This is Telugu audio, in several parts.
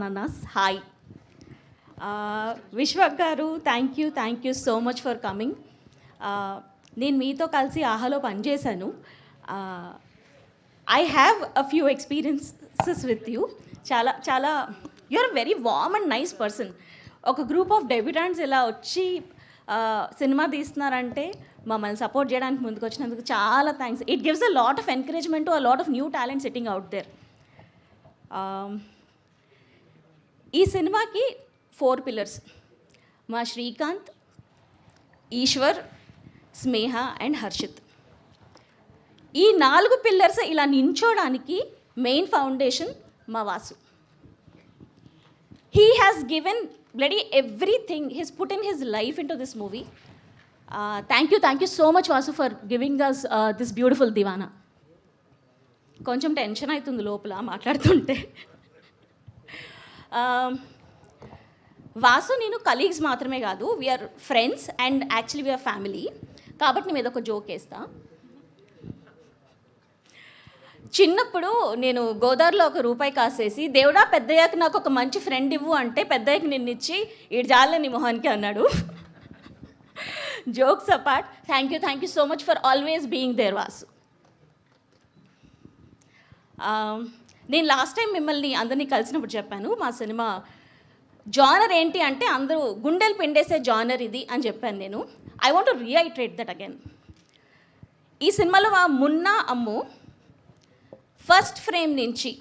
Nanas, hi. విశ్వక్ గారు thank you so much for coming. నేను మీతో కలిసి ఆహాలో పనిచేశాను. I have a few experiences with you. చాలా చాలా you are very warm and nice person. ఒక గ్రూప్ ఆఫ్ డెబ్యూటెంట్స్ ఇలా వచ్చి సినిమా తీస్తున్నారంటే మమ్మల్ని సపోర్ట్ చేయడానికి ముందుకు వచ్చినందుకు చాలా thanks. It gives a lot of encouragement to a lot of new talent sitting out there. ఈ సినిమాకి 4 పిల్లర్స్. మా శ్రీకాంత్, ఈశ్వర్, స్నేహ అండ్ హర్షిత్. ఈ 4 పిల్లర్స్ ఇలా నించోడానికి మెయిన్ ఫౌండేషన్ మా Vasu. He has given bloody everything. He's put in his life into this movie. Thank you so much Vasu for giving us this beautiful Deewana. కొంచెం టెన్షన్ అవుతుంది లోపల మాట్లాడుతుంటే. వాసు నేను కలీగ్స్ మాత్రమే కాదు, we are friends and actually we are family. కాబట్టి నేను ఏదొక జోక్ వేస్తా. చిన్నప్పుడు నేను గోదావరిలో ₹1 కాసేసి, దేవుడా పెద్దయ్యాక నాకు ఒక మంచి ఫ్రెండ్ ఇవ్వు అంటే పెద్దయ్యకి నిన్ను ఇచ్చి ఈడు జాలే నీ మొహానికి అన్నాడు. Jokes apart, thank you so much for always being there Vasu. నేను లాస్ట్ టైం మిమ్మల్ని అందరినీ కలిసినప్పుడు చెప్పాను, మా సినిమా జానర్ ఏంటి అంటే అందరూ గుండెలు పిండేసే జానర్ ఇది అని చెప్పాను నేను. I want to reiterate that again. ఈ సినిమాలో మా మున్నా అమ్ము ఫస్ట్ ఫ్రేమ్ నుంచి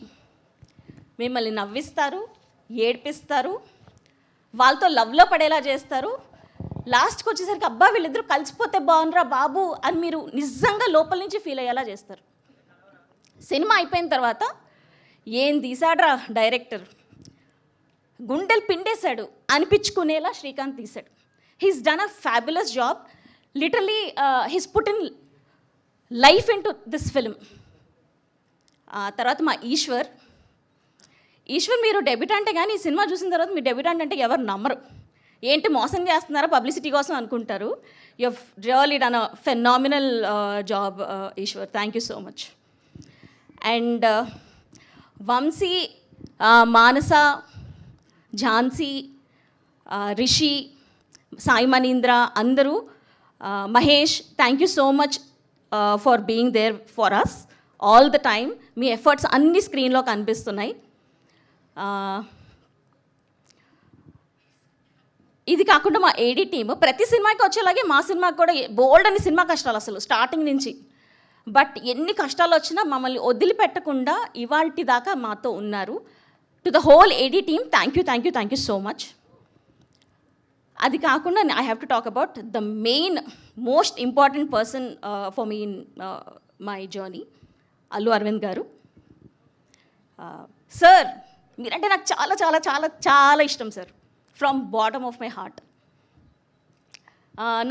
మిమ్మల్ని నవ్విస్తారు, ఏడ్పిస్తారు, వాళ్ళతో లవ్లో పడేలా చేస్తారు. లాస్ట్కి వచ్చేసరికి అబ్బా వీళ్ళిద్దరూ కలిసిపోతే బాగుందిరా బాబు అని మీరు నిజంగా లోపల నుంచి ఫీల్ అయ్యేలా చేస్తారు. సినిమా అయిపోయిన తర్వాత ఏం తీసాడ్రా డైరెక్టర్, గుండెలు పిండేశాడు అనిపించుకునేలా శ్రీకాంత్ తీశాడు. He's done a fabulous job. Literally he's put in life into this film. తర్వాత మా ఈశ్వర్ మీరు డెబ్యూటెంటే కానీ ఈ సినిమా చూసిన తర్వాత మీ డెబ్యూటెంట్ అంటే ఎవరు నమ్మరు. ఏంటి మోసం చేస్తున్నారా పబ్లిసిటీ కోసం అనుకుంటారు. You have really done a phenomenal job Eshwar. Thank you so much. And Vamsi, Manasa, Jhansi, Rishi, Sai Manindra అందరూ, Mahesh, thank you so much for being there for us all the time. మీ ఎఫర్ట్స్ అన్ని స్క్రీన్లో కనిపిస్తున్నాయి. ఇది కాకుండా మా ఏడీ టీమ్ ప్రతి సినిమాకి వచ్చేలాగే మా సినిమాకి కూడా బోల్డ్ అని సినిమా కష్టాలు అసలు స్టార్టింగ్ నుంచి. బట్ ఎన్ని కష్టాలు వచ్చినా మమ్మల్ని వదిలిపెట్టకుండా ఇవాల్టి దాకా మాతో ఉన్నారు. To the whole AD team thank you so much. అది కాకుండా I have to talk about the main most important person for me in my journey, Allu Aravind గారు. సార్ మీరంటే నాకు చాలా చాలా చాలా చాలా ఇష్టం sir, from bottom of my heart.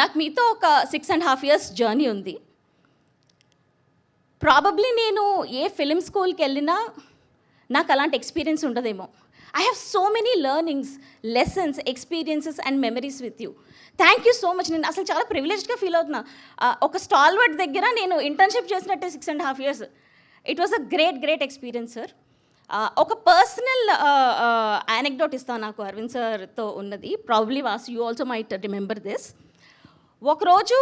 నాకు మీతో ఒక 6.5 years జర్నీ ఉంది. ప్రాబబ్లీ నేను ఏ ఫిలిం స్కూల్కి వెళ్ళినా నాకు అలాంటి ఎక్స్పీరియన్స్ ఉండదేమో. I have so many learnings, lessons, experiences and memories with you. Thank you so much. నేను అసలు చాలా ప్రివిలేజ్డ్గా ఫీల్ అవుతున్నా. ఒక స్టాల్వర్డ్ దగ్గర నేను ఇంటర్న్షిప్ చేసినట్టే 6.5 years. It was a great experience sir. ఒక పర్సనల్ యానెక్డోట్ ఇస్తాను నాకు అరవింద్ సార్తో ఉన్నది. Probably was you also might remember this. ఒకరోజు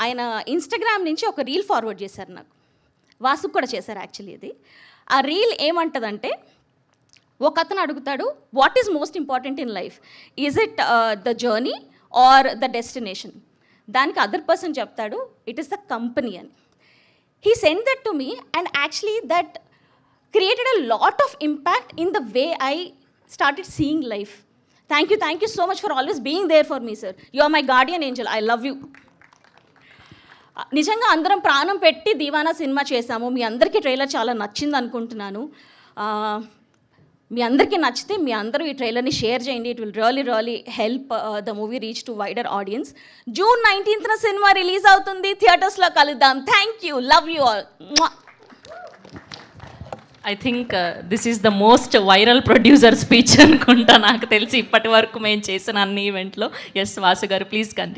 ఆయన ఇన్స్టాగ్రామ్ నుంచి ఒక రీల్ ఫార్వర్డ్ చేశారు నాకు. వాసుకు కూడా చేశారు యాక్చువల్లీ. ఇది ఆ రీల్ ఏమంటుందంటే, ఒక అతను అడుగుతాడు what is most important in life, is it the journey or the destination. దానికి అదర్ పర్సన్ చెప్తాడు ఇట్ ఈస్ ద కంపెనీ అని. He send that to me and actually that created a lot of impact in the way I started seeing life. Thank you so much for always being there for me, sir. You are my guardian angel. I love you. నిజంగా అందరం ప్రాణం పెట్టి దీవానా సినిమా చేశాము. మీ అందరికీ ట్రైలర్ చాలా నచ్చింది అనుకుంటున్నాను. మీ అందరికీ నచ్చితే మీ అందరూ ఈ ట్రైలర్ని షేర్ చేయండి. It will really help the movie reach to wider audience. June 19th cinema release అవుతుంది. థియేటర్స్లో కలుద్దాం. Thank you, love you all. I think this is the most viral producer speech అనుకుంటా నాకు తెలిసి ఇప్పటి వరకు మేము చేసిన అన్ని ఈవెంట్లో. ఎస్ వాసు గారు ప్లీజ్ కంటిన్యూ.